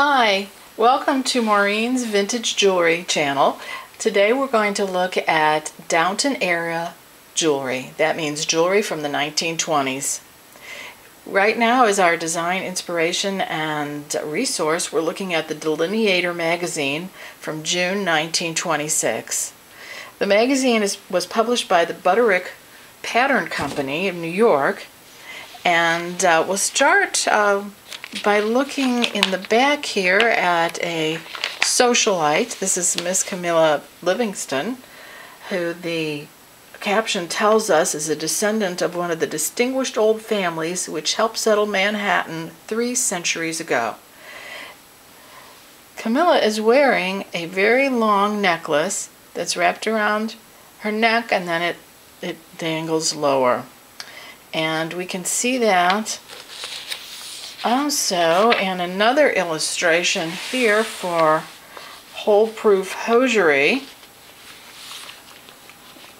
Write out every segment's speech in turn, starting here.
Hi, welcome to Maureen's Vintage Jewelry channel. Today we're going to look at Downton era jewelry. That means jewelry from the 1920s. Right now is our design inspiration and resource. We're looking at the Delineator magazine from June 1926. The magazine was published by the Butterick Pattern Company of New York, and we'll start by looking in the back here at a socialite. This is Miss Camilla Livingston, who the caption tells us is a descendant of one of the distinguished old families which helped settle Manhattan 3 centuries ago. Camilla is wearing a very long necklace that's wrapped around her neck, and then it dangles lower. And we can see that also in another illustration here for hole-proof hosiery.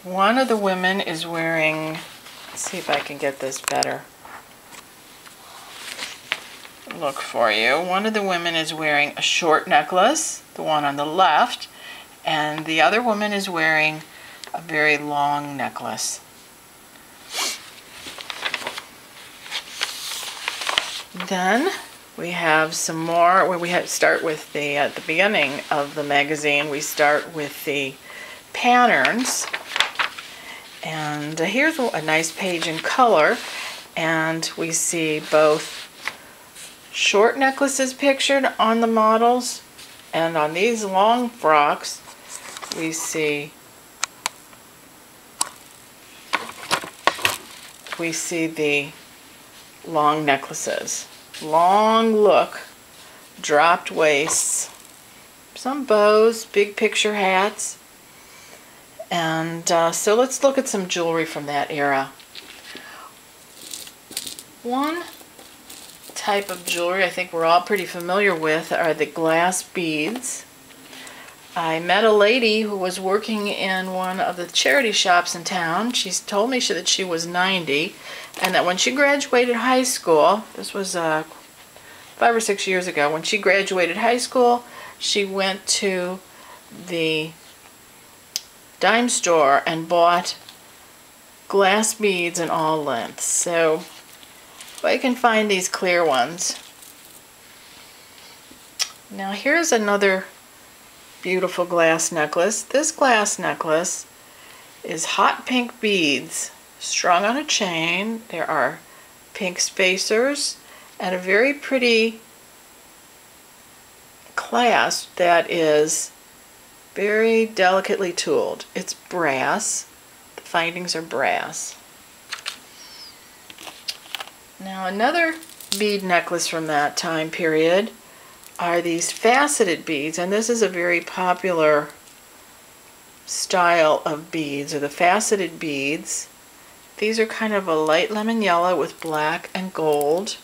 One of the women is wearing, let's see if I can get this better look for you. One of the women is wearing a short necklace, the one on the left, and the other woman is wearing a very long necklace. Then we have some more where we start with at the beginning of the magazine, we start with the patterns. And here's a nice page in color, and we see both short necklaces pictured on the models, and on these long frocks we see the long necklaces. Long look, dropped waists, some bows, big picture hats. And so let's look at some jewelry from that era. One type of jewelry I think we're all pretty familiar with are the glass beads. I met a lady who was working in one of the charity shops in town. She told me that she was 90, and that when she graduated high school, this was 5 or 6 years ago, when she graduated high school, she went to the dime store and bought glass beads in all lengths. So if I can find these clear ones. Now here's another beautiful glass necklace. This glass necklace is hot pink beads strung on a chain. There are pink spacers and a very pretty clasp that is very delicately tooled. It's brass. The findings are brass. Now another bead necklace from that time period are these faceted beads, and this is a very popular style of beads, or the faceted beads. These are kind of a light lemon yellow with black and gold,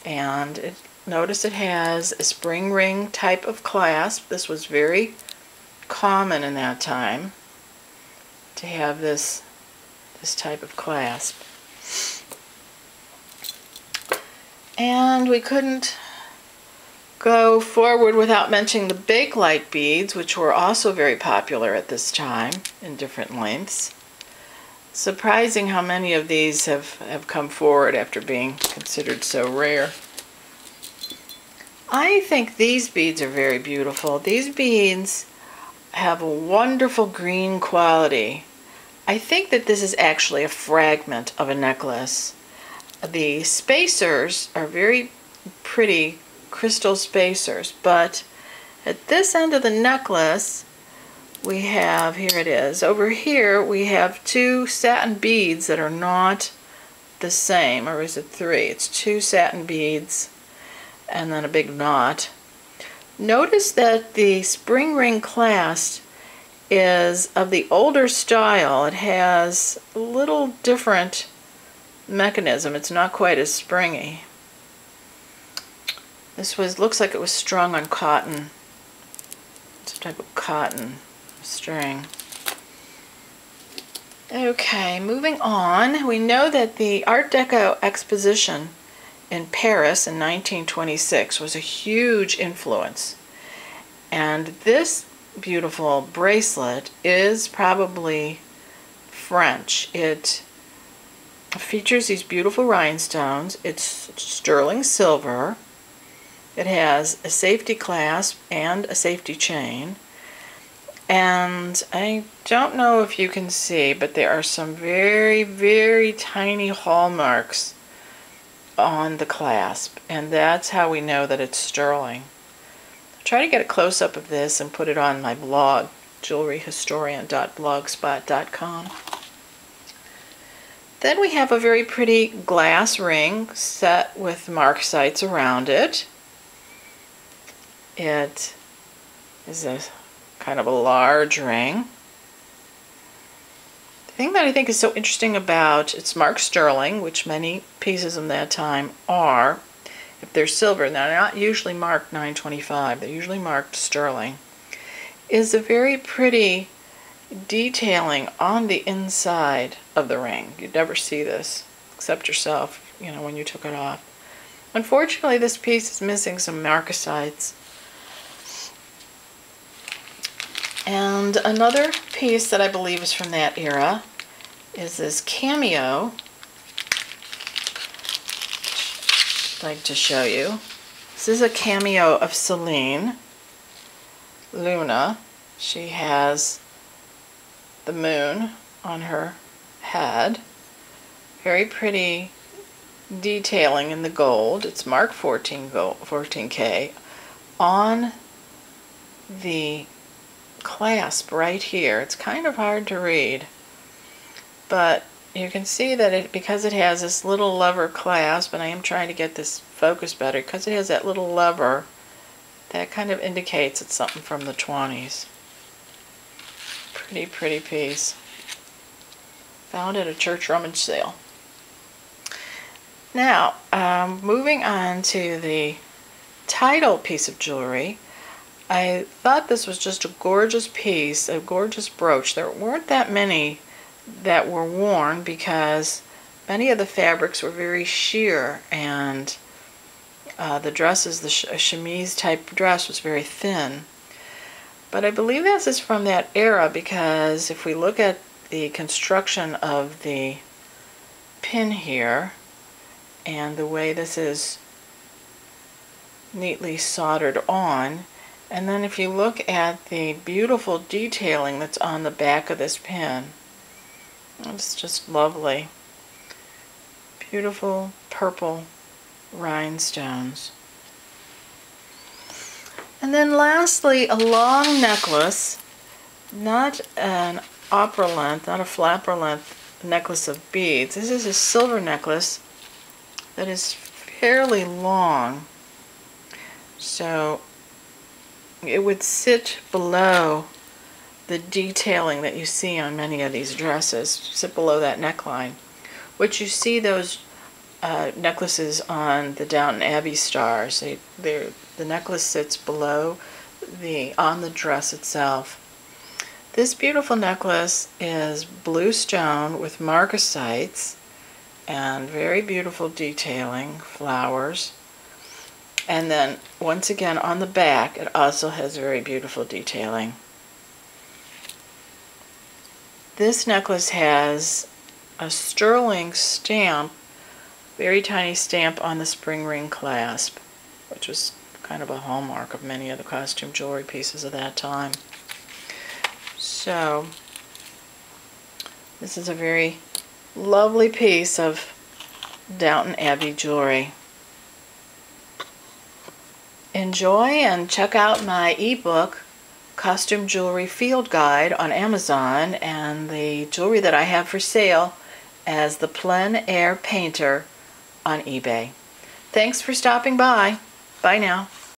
and notice it has a spring ring type of clasp. This was very common in that time to have this type of clasp. And we couldn't go forward without mentioning the bakelite beads, which were also very popular at this time in different lengths. Surprising how many of these have come forward after being considered so rare. I think these beads are very beautiful. These beads have a wonderful green quality. I think that this is actually a fragment of a necklace. The spacers are very pretty crystal spacers, but at this end of the necklace we have, here it is, over here we have 2 satin beads that are not the same, or is it 3? It's 2 satin beads and then a big knot. Notice that the spring ring clasp is of the older style. It has a little different mechanism. It's not quite as springy. This looks like it was strung on cotton. It's a type of cotton string. Okay, moving on. We know that the Art Deco exposition in Paris in 1926 was a huge influence. And this beautiful bracelet is probably French. It features these beautiful rhinestones. It's sterling silver. It has a safety clasp and a safety chain. And I don't know if you can see, but there are some very, very tiny hallmarks on the clasp, and that's how we know that it's sterling. I'll try to get a close-up of this and put it on my blog, jewelryhistorian.blogspot.com. Then we have a very pretty glass ring set with marcasites around it. It is a kind of a large ring. The thing that I think is so interesting about it's marked sterling, which many pieces in that time are. If they're silver, now they're not usually marked 925, they're usually marked sterling, is a very pretty detailing on the inside of the ring. You'd never see this except yourself, you know, when you took it off. Unfortunately, this piece is missing some marcasites. And another piece that I believe is from that era is this cameo. I'd like to show you. This is a cameo of Celine Luna. She has the moon on her head. Very pretty detailing in the gold. It's marked 14K on the clasp right here. It's kind of hard to read, but you can see that because it has this little lever clasp, and I am trying to get this focus better, because it has that little lever, that kind of indicates it's something from the 20s. Pretty, pretty piece. Found at a church rummage sale. Now, moving on to the title piece of jewelry. I thought this was just a gorgeous piece, a gorgeous brooch. There weren't that many that were worn because many of the fabrics were very sheer, and the dresses, the chemise type dress, was very thin. But I believe this is from that era because if we look at the construction of the pin here and the way this is neatly soldered on, and then if you look at the beautiful detailing that's on the back of this pin, it's just lovely. Beautiful purple rhinestones. And then lastly, a long necklace, not an opera length, not a flapper length necklace of beads. This is a silver necklace that is fairly long. So it would sit below the detailing that you see on many of these dresses, sit below that neckline. Which you see those necklaces on the Downton Abbey stars. The necklace sits below on the dress itself. This beautiful necklace is blue stone with marcasites and very beautiful detailing, flowers. And then, once again, on the back, it also has very beautiful detailing. This necklace has a sterling stamp, very tiny stamp on the spring ring clasp, which was kind of a hallmark of many of the costume jewelry pieces of that time. So, this is a very lovely piece of Downton Abbey jewelry. Enjoy and check out my ebook, Costume Jewelry Field Guide, on Amazon, and the jewelry that I have for sale as the Plein Air Painter on eBay. Thanks for stopping by. Bye now.